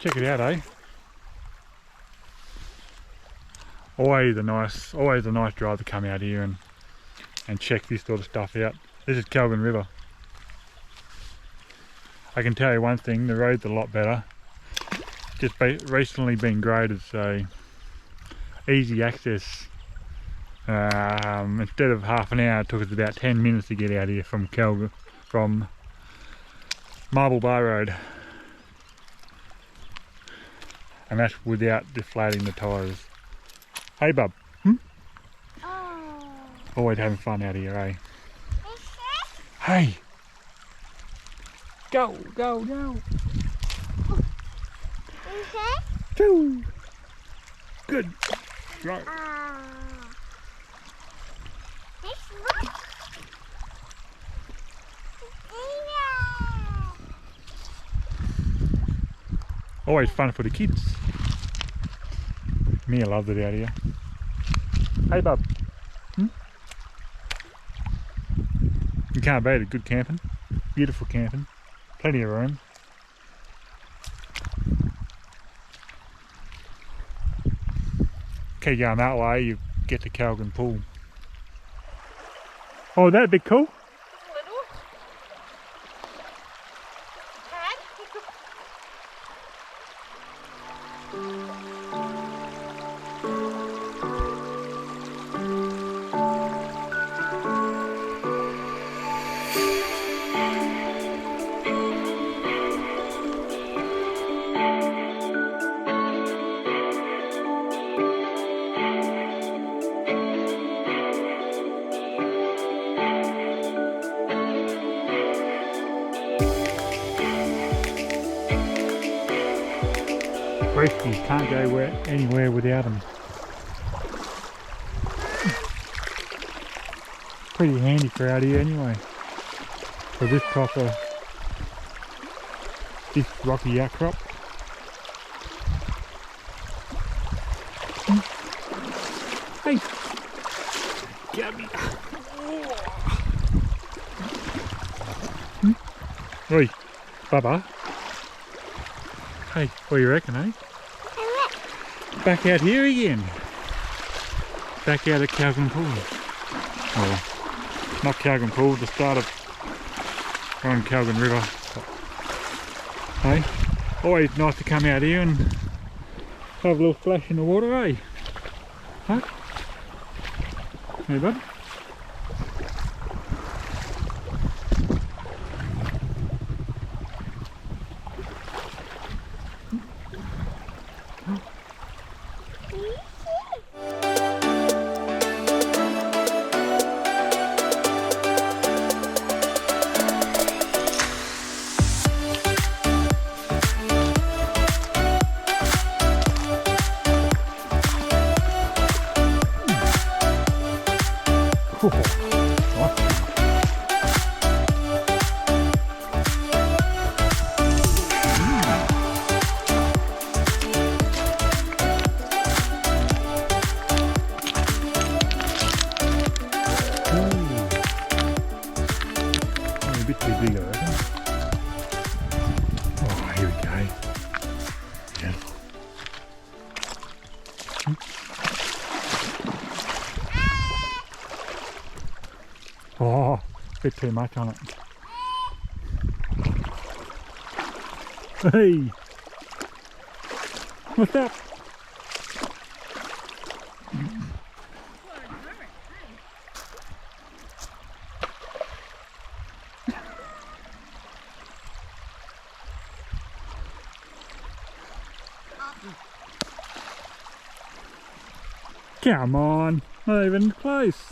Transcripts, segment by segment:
Check it out, eh? Always a nice drive to come out here and check this sort of stuff out. This is Kalgan River. I can tell you one thing, the road's a lot better. Just recently been graded, so easy access. Instead of half an hour, it took us about 10 minutes to get out here from Marble Bar Road. And that's without deflating the tyres. Hey bub, Oh. Always having fun out here, eh? Hey! Go, go, go! Choo! Good! Right. Always fun for the kids. Mia loves it out here. Hey bub. You can't beat it, good camping. Beautiful camping. Plenty of room. Keep going that way, you get to Kalgan Pool. Oh, that'd be cool. Rescues can't go anywhere without them. Pretty handy for out here anyway. For this rocky outcrop. Hey! Get me! Oi, Bubba. Hey, what do you reckon, eh? Back out here again. Back out at Kalgan Pool. Oh, not Kalgan Pool, the start of on Kalgan River. Hey, always nice to come out here and have a little splash in the water, eh? Huh? Hey, bud. A bit too big, I reckon. Oh, here we go. Beautiful. Oh, a bit too much on it. Hey! What's that? Come on, not even close.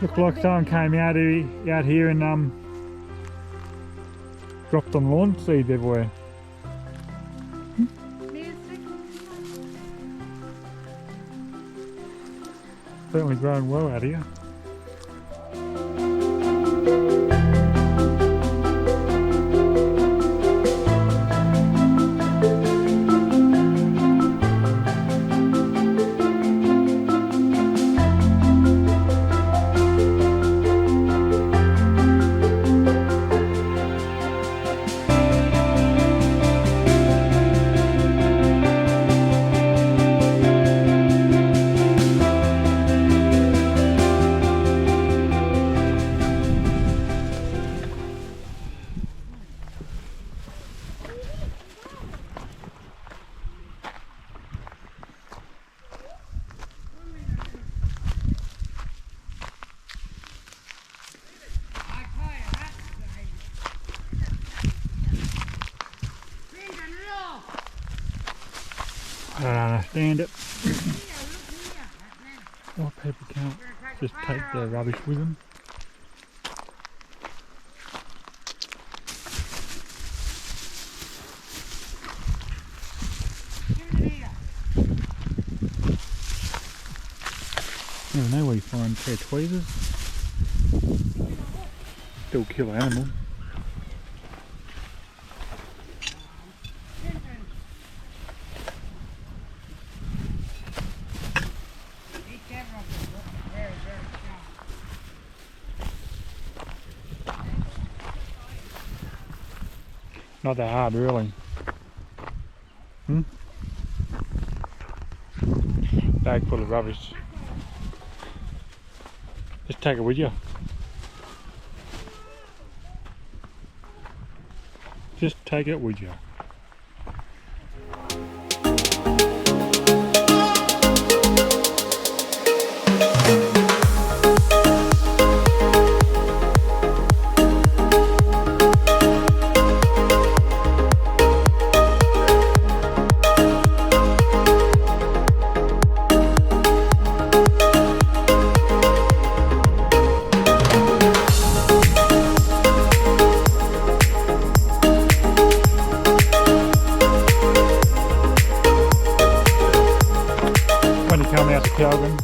Looked like someone came out here and dropped on lawn seeds everywhere. Certainly growing well out here. I don't understand it. Why people can't just take their rubbish with them. Never know where you find pair of tweezers. Still kill an animal. Not that hard, really. Bag full of rubbish. Just take it with you. Just take it with you. Come out to Kalgan,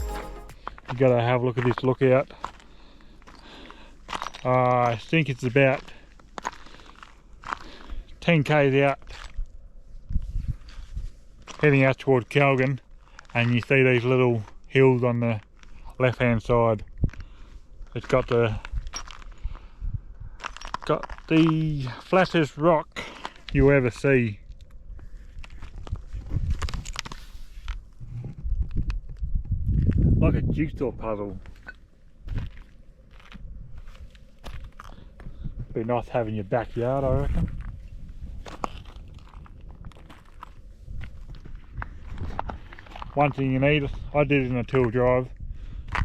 you got to have a look at this lookout. I think it's about 10 k's out, heading out toward Kalgan, and you see these little hills on the left hand side. It's got the flattest rock you ever see. Like a jigsaw puzzle. Be nice having your backyard, I reckon. One thing you need, I did it in a two-wheel drive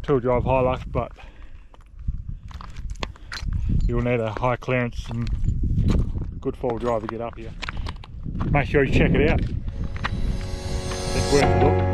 Hilux, but you'll need a high clearance and good four-wheel drive to get up here. Make sure you check it out. It's worth a look.